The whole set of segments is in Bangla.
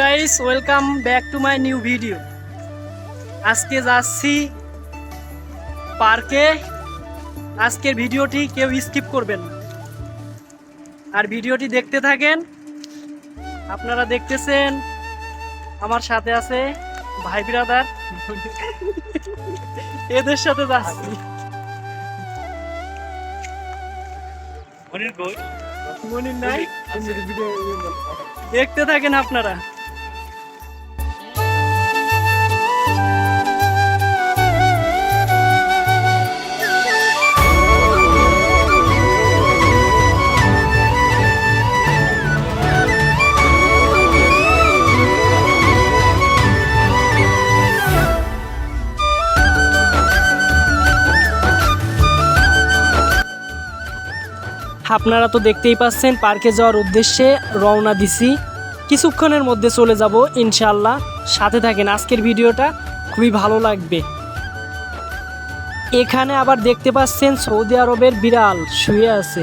Guys, welcome back to my new video. আজকে যাচ্ছি পার্কে। আজকের ভিডিওটি কেউ স্কিপ করবেন না, আর ভিডিওটি দেখতে থাকেন। আপনারা দেখতেছেন আমার সাথে আছে ভাই ব্রাদার, এদের সাথে যাচ্ছি। মনির নাই, দেখতে থাকেন আপনারা। আপনারা তো দেখতেই পাচ্ছেন পার্কে যাওয়ার উদ্দেশ্যে রওনা দিছি। কিছুক্ষণের মধ্যে চলে যাব ইনশাআল্লাহ। সাথে থাকেন, আজকের ভিডিওটা খুবই ভালো লাগবে। এখানে আবার দেখতে পাচ্ছেন সৌদি আরবের বিড়াল শুয়ে আছে।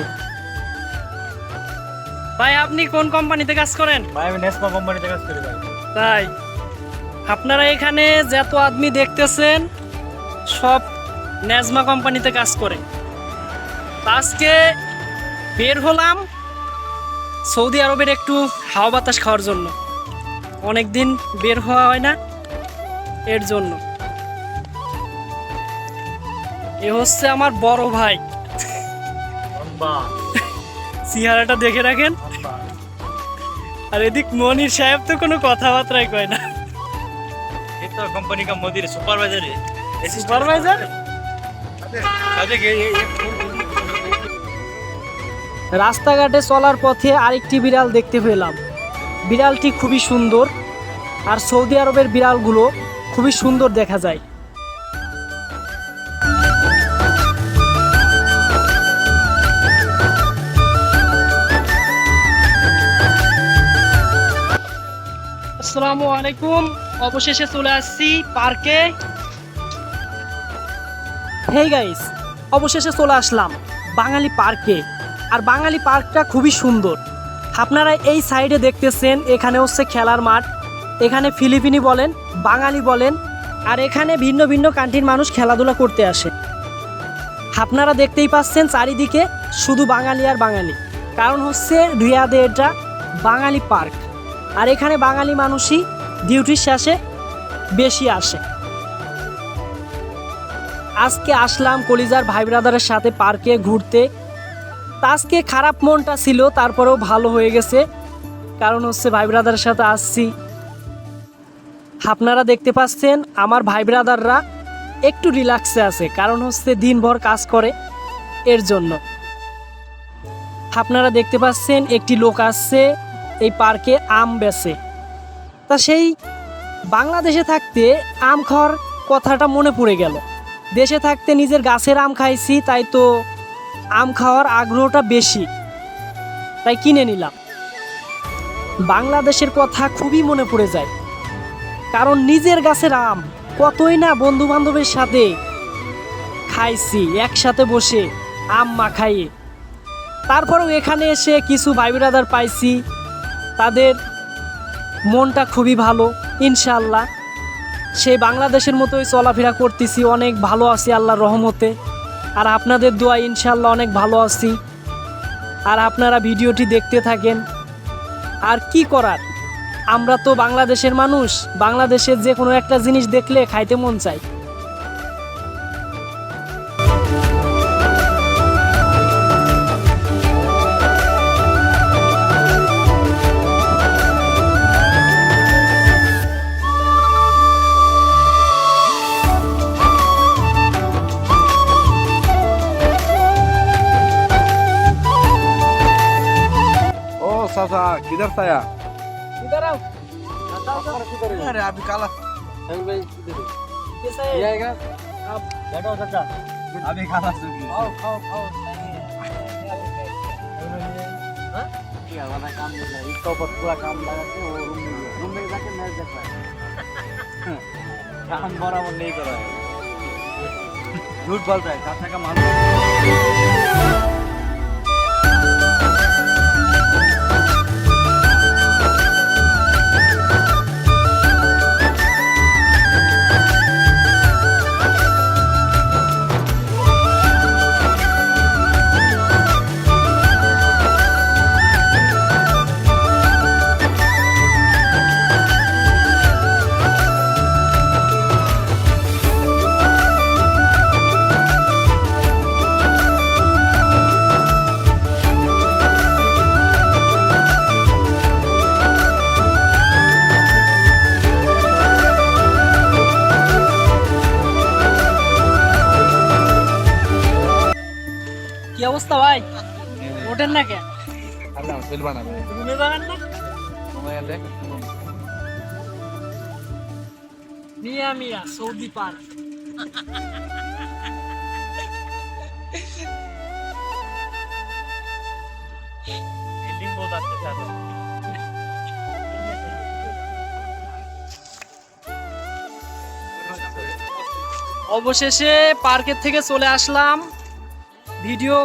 ভাই, আপনি কোন কোম্পানিতে কাজ করেন? ভাই আমি নেসমা কোম্পানিতে কাজ করি ভাই। তাই আপনারা এখানে যত আদমি দেখতেছেন সব নেজমা কোম্পানিতে কাজ করে। আজকে বের হলাম সৌদি আরবের একটু হাওয়া বাতাস খাওয়ার জন্য। অনেকদিন বের হওয়া হয় না, এর জন্য। এ হচ্ছে আমার বড় ভাই, চেহারাটা দেখে রাখেন। আর এদিক মনির সাহেব তো কোনো কথাবার্তাই কয় না। ये तो कंपनी का मोदी सुपरवाइजर है। সুপারভাইজার। রাস্তাঘাটে চলার পথে আরেকটি বিড়াল দেখতে পেলাম। বিড়ালটি খুবই সুন্দর, আর সৌদি আরবের বিড়ালগুলো খুবই সুন্দর দেখা যায়। আসসালামু আলাইকুম, অবশেষে চলে আসছি পার্কে। হেই গাইস, অবশেষে চলে আসলাম বাঙালি পার্কে। আর বাঙালি পার্কটা খুবই সুন্দর। আপনারা এই সাইডে দেখতেছেন, এখানে হচ্ছে খেলার মাঠ। এখানে ফিলিপিনি বলেন, বাঙালি বলেন, আর এখানে ভিন্ন ভিন্ন কান্ট্রির মানুষ খেলাধুলা করতে আসে। আপনারা দেখতেই পাচ্ছেন চারিদিকে শুধু বাঙালি আর বাঙালি। কারণ হচ্ছে রিয়াদে এটা বাঙালি পার্ক, আর এখানে বাঙালি মানুষই ডিউটির শেষে বেশি আসে। আজকে আসলাম কলিজার ভাই ব্রাদারের সাথে পার্কে ঘুরতে। তা আজকে খারাপ মনটা ছিল, তারপরেও ভালো হয়ে গেছে, কারণ হচ্ছে ভাই ব্রাদারের সাথে আসছি। আপনারা দেখতে পাচ্ছেন আমার ভাই ব্রাদাররা একটু রিল্যাক্সে আছে, কারণ হচ্ছে দিনভর কাজ করে, এর জন্য। আপনারা দেখতে পাচ্ছেন একটি লোক আসছে এই পার্কে আম বেচে। তা সেই বাংলাদেশে থাকতে আম খাওয়ার কথাটা মনে পড়ে গেল। দেশে থাকতে নিজের গাছের আম খাইছি, তাই তো আম খাওয়ার আগ্রহটা বেশি, তাই কিনে নিলাম। বাংলাদেশের কথা খুবই মনে পড়ে যায়, কারণ নিজের গাছের আম কতই না বন্ধু বান্ধবের সাথে খাইছি, একসাথে বসে আম মাখাইয়ে। তারপরেও এখানে এসে কিছু ভাই ব্রাদার পাইছি, তাদের মনটা খুবই ভালো। ইনশাআল্লাহ সেই বাংলাদেশের মতোই চলাফেরা করতেছি, অনেক ভালো আছি আল্লাহর রহমতে। আর আপনাদের দোয়া ইনশাআল্লাহ অনেক ভালো আছি। আর আপনারা ভিডিওটি দেখতে থাকেন। আর কি করার, আমরা তো বাংলাদেশের মানুষ, বাংলাদেশের যে কোনো একটা জিনিস দেখলে খাইতে মন চায়। सासा किधर था यार? इधर आओ। अरे अभी काला कैसा है? ये आएगा आप बैठो चाचा, अभी खाना सूखी। खाओ खाओ खाओ। हाँ? क्या वाला काम मिल रहा है, इसका ऊपर पूरा काम लगा के वो रूम में जाके मैच देख रहा है। काम बराबर नहीं कर रहा है, झूठ बोल रहा है। चाचा का मालूम ওঠেন না কেন? আল্লাহ চলবা না ঘুমে যাবেন না? সময় দেখ মিয়া মিয়া সৌদি পার্ক। বিল্ডিং বহুত আছে সাথে। অবশেষে পার্কের থেকে চলে আসলাম। ভিডিও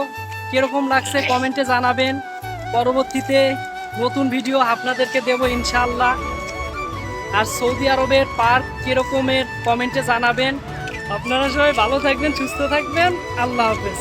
কিরকম লাগছে কমেন্টে জানাবেন। পরবর্তীতে নতুন ভিডিও আপনাদেরকে দেব ইনশাআল্লাহ। আর সৌদি আরবের পার্ক কিরকমের কমেন্টে জানাবেন। আপনারা সবাই ভালো থাকবেন, সুস্থ থাকবেন। আল্লাহ হাফেজ।